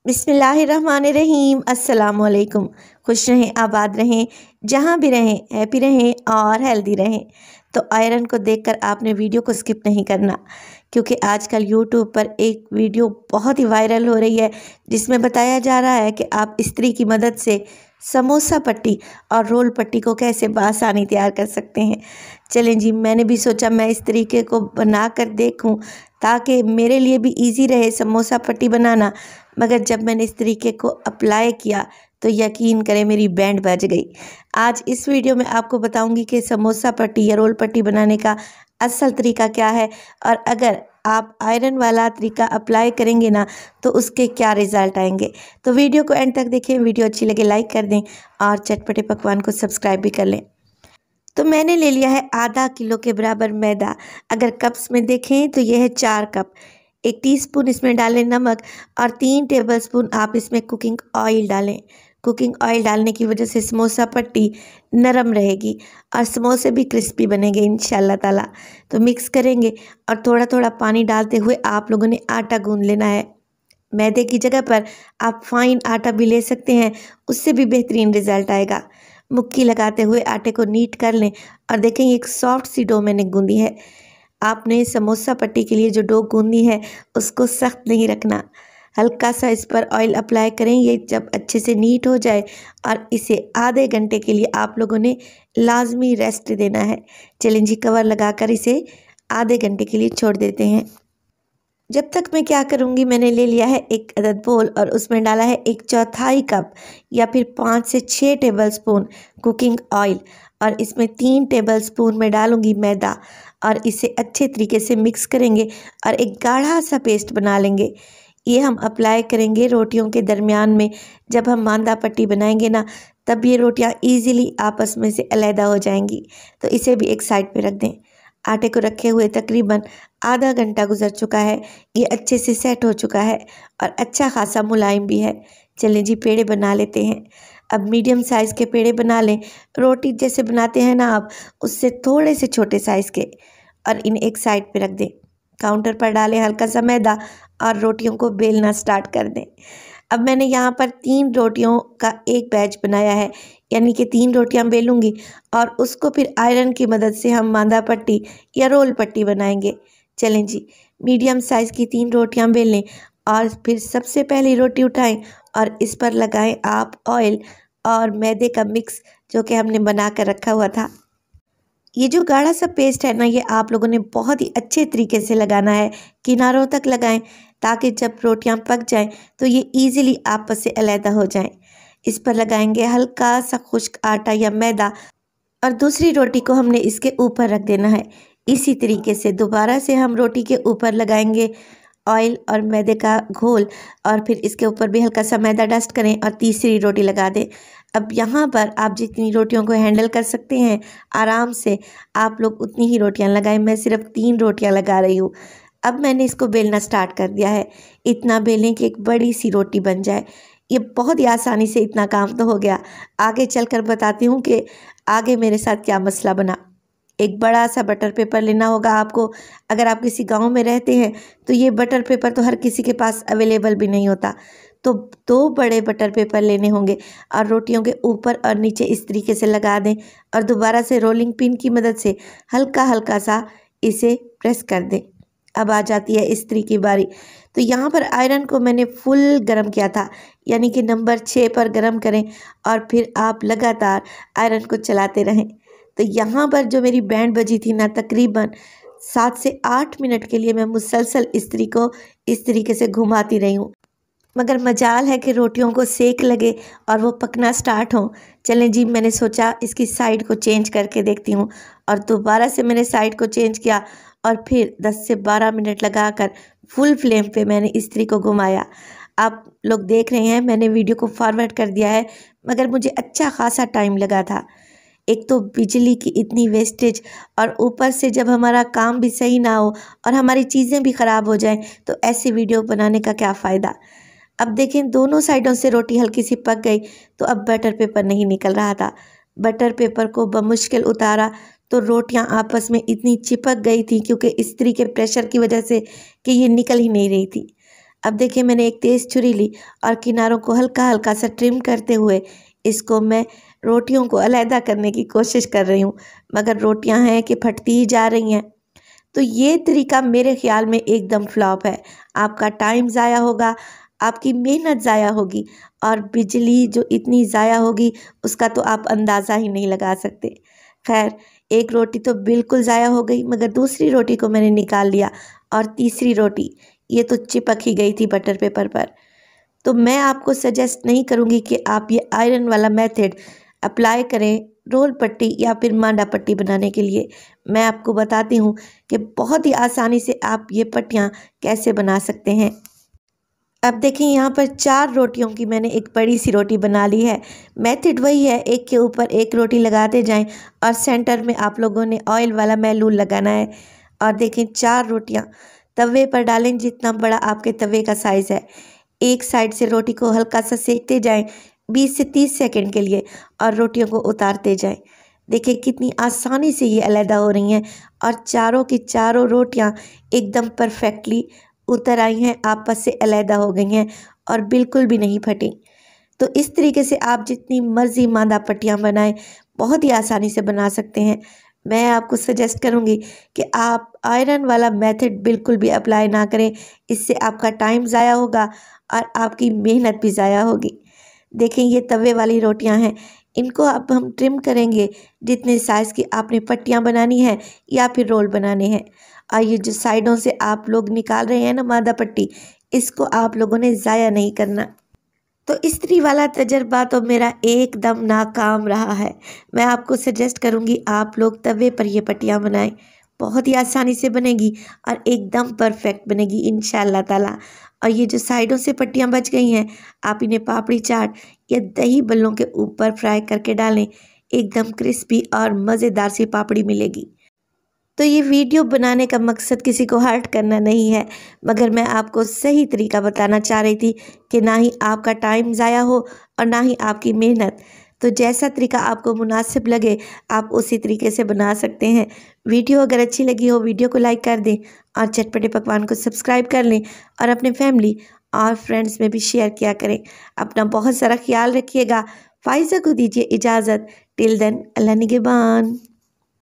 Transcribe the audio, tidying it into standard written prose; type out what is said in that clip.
बिस्मिल्लाहिर्रहमानिर्रहीम। अस्सलामुअलैकुम। खुश रहें, आबाद रहें, जहाँ भी रहें हैप्पी रहें और हेल्दी रहें। तो आयरन को देखकर आपने वीडियो को स्किप नहीं करना, क्योंकि आजकल यूट्यूब पर एक वीडियो बहुत ही वायरल हो रही है जिसमें बताया जा रहा है कि आप इस्त्री की मदद से समोसा पट्टी और रोल पट्टी को कैसे बआसानी तैयार कर सकते हैं। चलें जी, मैंने भी सोचा मैं इस तरीके को बना कर देखूं ताकि मेरे लिए भी इजी रहे समोसा पट्टी बनाना। मगर जब मैंने इस तरीके को अप्लाई किया तो यकीन करें मेरी बैंड बज गई। आज इस वीडियो में आपको बताऊंगी कि समोसा पट्टी या रोल पट्टी बनाने का असल तरीका क्या है, और अगर आप आयरन वाला तरीका अप्लाई करेंगे ना तो उसके क्या रिज़ल्ट आएंगे। तो वीडियो को एंड तक देखें, वीडियो अच्छी लगे लाइक कर दें और चटपटे पकवान को सब्सक्राइब भी कर लें। तो मैंने ले लिया है आधा किलो के बराबर मैदा। अगर कप्स में देखें तो यह है 4 कप। 1 टीस्पून इसमें डालें नमक और 3 टेबलस्पून आप इसमें कुकिंग ऑयल डालें। कुकिंग ऑयल डालने की वजह से समोसा पट्टी नरम रहेगी और समोसे भी क्रिस्पी बनेंगे इंशाल्लाह ताला। तो मिक्स करेंगे और थोड़ा थोड़ा पानी डालते हुए आप लोगों ने आटा गूंद लेना है। मैदे की जगह पर आप फाइन आटा भी ले सकते हैं, उससे भी बेहतरीन रिजल्ट आएगा। मुक्की लगाते हुए आटे को नीट कर लें और देखें एक सॉफ्ट सी डो मैंने गूंदी है। आपने समोसा पट्टी के लिए जो डो गूंदी है उसको सख्त नहीं रखना, हल्का सा इस पर ऑयल अप्लाई करें। ये जब अच्छे से नीट हो जाए और इसे आधे घंटे के लिए आप लोगों ने लाजमी रेस्ट देना है। चलें जी, कवर लगाकर इसे आधे घंटे के लिए छोड़ देते हैं। जब तक मैं क्या करूँगी, मैंने ले लिया है एक अदद बोल और उसमें डाला है 1/4 कप या फिर 5 से 6 टेबलस्पून कुकिंग ऑयल, और इसमें 3 टेबलस्पून में डालूँगी मैदा और इसे अच्छे तरीके से मिक्स करेंगे और एक गाढ़ा सा पेस्ट बना लेंगे। ये हम अप्लाई करेंगे रोटियों के दरमियान में। जब हम मांदा पट्टी बनाएंगे ना, तब ये रोटियाँ ईज़िली आपस में से अलहदा हो जाएंगी। तो इसे भी एक साइड पे रख दें। आटे को रखे हुए तकरीबन आधा घंटा गुजर चुका है। ये अच्छे से सेट हो चुका है और अच्छा खासा मुलायम भी है। चलें जी, पेड़े बना लेते हैं। अब मीडियम साइज़ के पेड़े बना लें, रोटी जैसे बनाते हैं ना आप, उससे थोड़े से छोटे साइज़ के, और इन्हें एक साइड पे रख दें। काउंटर पर डालें हल्का सा मैदा और रोटियों को बेलना स्टार्ट कर दें। अब मैंने यहाँ पर 3 रोटियों का एक बैच बनाया है, यानी कि 3 रोटियाँ बेलूँगी और उसको फिर आयरन की मदद से हम मांदा पट्टी या रोल पट्टी बनाएंगे। चलें जी, मीडियम साइज़ की 3 रोटियाँ बेल लें और फिर सबसे पहली रोटी उठाएं और इस पर लगाएं आप ऑयल और मैदे का मिक्स जो कि हमने बना कर रखा हुआ था। ये जो गाढ़ा सा पेस्ट है ना, ये आप लोगों ने बहुत ही अच्छे तरीके से लगाना है, किनारों तक लगाएं ताकि जब रोटियां पक जाएं तो ये इजीली आपस से अलहदा हो जाएं। इस पर लगाएंगे हल्का सा खुश्क आटा या मैदा और दूसरी रोटी को हमने इसके ऊपर रख देना है। इसी तरीके से दोबारा से हम रोटी के ऊपर लगाएंगे ऑयल और मैदे का घोल और फिर इसके ऊपर भी हल्का सा मैदा डस्ट करें और तीसरी रोटी लगा दें। अब यहाँ पर आप जितनी रोटियों को हैंडल कर सकते हैं आराम से आप लोग उतनी ही रोटियाँ लगाएं। मैं सिर्फ 3 रोटियाँ लगा रही हूँ। अब मैंने इसको बेलना स्टार्ट कर दिया है। इतना बेलें कि एक बड़ी सी रोटी बन जाए। ये बहुत ही आसानी से इतना काम तो हो गया। आगे चलकर बताती हूँ कि आगे मेरे साथ क्या मसला बना। एक बड़ा सा बटर पेपर लेना होगा आपको। अगर आप किसी गांव में रहते हैं तो ये बटर पेपर तो हर किसी के पास अवेलेबल भी नहीं होता, तो 2 बड़े बटर पेपर लेने होंगे और रोटियों के ऊपर और नीचे इस तरीके से लगा दें और दोबारा से रोलिंग पिन की मदद से हल्का हल्का सा इसे प्रेस कर दें। अब आ जाती है इस्त्री की बारी। तो यहाँ पर आयरन को मैंने फुल गरम किया था, यानी कि नंबर 6 पर गरम करें और फिर आप लगातार आयरन को चलाते रहें। तो यहाँ पर जो मेरी बैंड बजी थी ना, तकरीबन 7 से 8 मिनट के लिए मैं मुसलसल इस्त्री को इस तरीके से घुमाती रही हूँ, मगर मजाल है कि रोटियों को सेक लगे और वो पकना स्टार्ट हो। चलें जी, मैंने सोचा इसकी साइड को चेंज करके देखती हूँ और दोबारा से मैंने साइड को चेंज किया और फिर 10 से 12 मिनट लगाकर फुल फ्लेम पे मैंने इस्त्री को घुमाया। आप लोग देख रहे हैं मैंने वीडियो को फॉरवर्ड कर दिया है, मगर मुझे अच्छा खासा टाइम लगा था। एक तो बिजली की इतनी वेस्टेज और ऊपर से जब हमारा काम भी सही ना हो और हमारी चीज़ें भी ख़राब हो जाएं तो ऐसी वीडियो बनाने का क्या फ़ायदा। अब देखें दोनों साइडों से रोटी हल्की सी पक गई, तो अब बटर पेपर नहीं निकल रहा था। बटर पेपर को बमुश्किल उतारा तो रोटियां आपस में इतनी चिपक गई थी, क्योंकि इस्त्री के प्रेशर की वजह से, कि ये निकल ही नहीं रही थी। अब देखिए मैंने एक तेज़ छुरी ली और किनारों को हल्का हल्का सा ट्रिम करते हुए इसको मैं रोटियों को अलहदा करने की कोशिश कर रही हूँ, मगर रोटियाँ हैं कि फटती ही जा रही हैं। तो ये तरीका मेरे ख़्याल में एकदम फ्लॉप है। आपका टाइम ज़ाया होगा, आपकी मेहनत ज़ाया होगी और बिजली जो इतनी ज़ाया होगी उसका तो आप अंदाज़ा ही नहीं लगा सकते। खैर, एक रोटी तो बिल्कुल ज़ाया हो गई, मगर दूसरी रोटी को मैंने निकाल लिया और तीसरी रोटी ये तो चिपक ही गई थी बटर पेपर पर। तो मैं आपको सजेस्ट नहीं करूँगी कि आप ये आयरन वाला मेथड अप्लाई करें रोल पट्टी या फिर मांडा पट्टी बनाने के लिए। मैं आपको बताती हूँ कि बहुत ही आसानी से आप ये पट्टियाँ कैसे बना सकते हैं। अब देखिए यहाँ पर 4 रोटियों की मैंने एक बड़ी सी रोटी बना ली है। मेथड वही है, एक के ऊपर एक रोटी लगाते जाएं और सेंटर में आप लोगों ने ऑयल वाला महलूल लगाना है। और देखें 4 रोटियाँ तवे पर डालें जितना बड़ा आपके तवे का साइज़ है। एक साइड से रोटी को हल्का सा सेकते जाएं 20 से 30 सेकंड के लिए और रोटियों को उतारते जाएं। देखिए कितनी आसानी से ये अलहदा हो रही हैं और चारों की चारों रोटियां एकदम परफेक्टली उतर आई हैं, आपस से अलहदा हो गई हैं और बिल्कुल भी नहीं फटी। तो इस तरीके से आप जितनी मर्ज़ी मांदा पट्टियाँ बनाएं, बहुत ही आसानी से बना सकते हैं। मैं आपको सजेस्ट करूंगी कि आप आयरन वाला मेथड बिल्कुल भी अप्लाई ना करें, इससे आपका टाइम ज़ाया होगा और आपकी मेहनत भी ज़ाया होगी। देखें ये तवे वाली रोटियां हैं, इनको अब हम ट्रिम करेंगे जितने साइज़ की आपने पट्टियां बनानी है या फिर रोल बनाने हैं। और ये जो साइडों से आप लोग निकाल रहे हैं ना मादा पट्टी, इसको आप लोगों ने ज़ाया नहीं करना। तो इस्त्री वाला तजर्बा तो मेरा एकदम नाकाम रहा है। मैं आपको सजेस्ट करूंगी आप लोग तवे पर ये पट्टियाँ बनाएं, बहुत ही आसानी से बनेगी और एकदम परफेक्ट बनेगी इंशाअल्लाह ताला। और ये जो साइडों से पट्टियाँ बच गई हैं, आप इन्हें पापड़ी चाट या दही बल्लों के ऊपर फ्राई करके डालें, एकदम क्रिस्पी और मज़ेदार सी पापड़ी मिलेगी। तो ये वीडियो बनाने का मकसद किसी को हर्ट करना नहीं है, मगर मैं आपको सही तरीका बताना चाह रही थी कि ना ही आपका टाइम ज़ाया हो और ना ही आपकी मेहनत। तो जैसा तरीका आपको मुनासिब लगे आप उसी तरीके से बना सकते हैं। वीडियो अगर अच्छी लगी हो वीडियो को लाइक कर दें और चटपटे पकवान को सब्सक्राइब कर लें और अपने फैमिली और फ्रेंड्स में भी शेयर किया करें। अपना बहुत सारा ख्याल रखिएगा। फ़ाइज़ा को दीजिए इजाज़त। टिल देन अल्लाह निगहबान।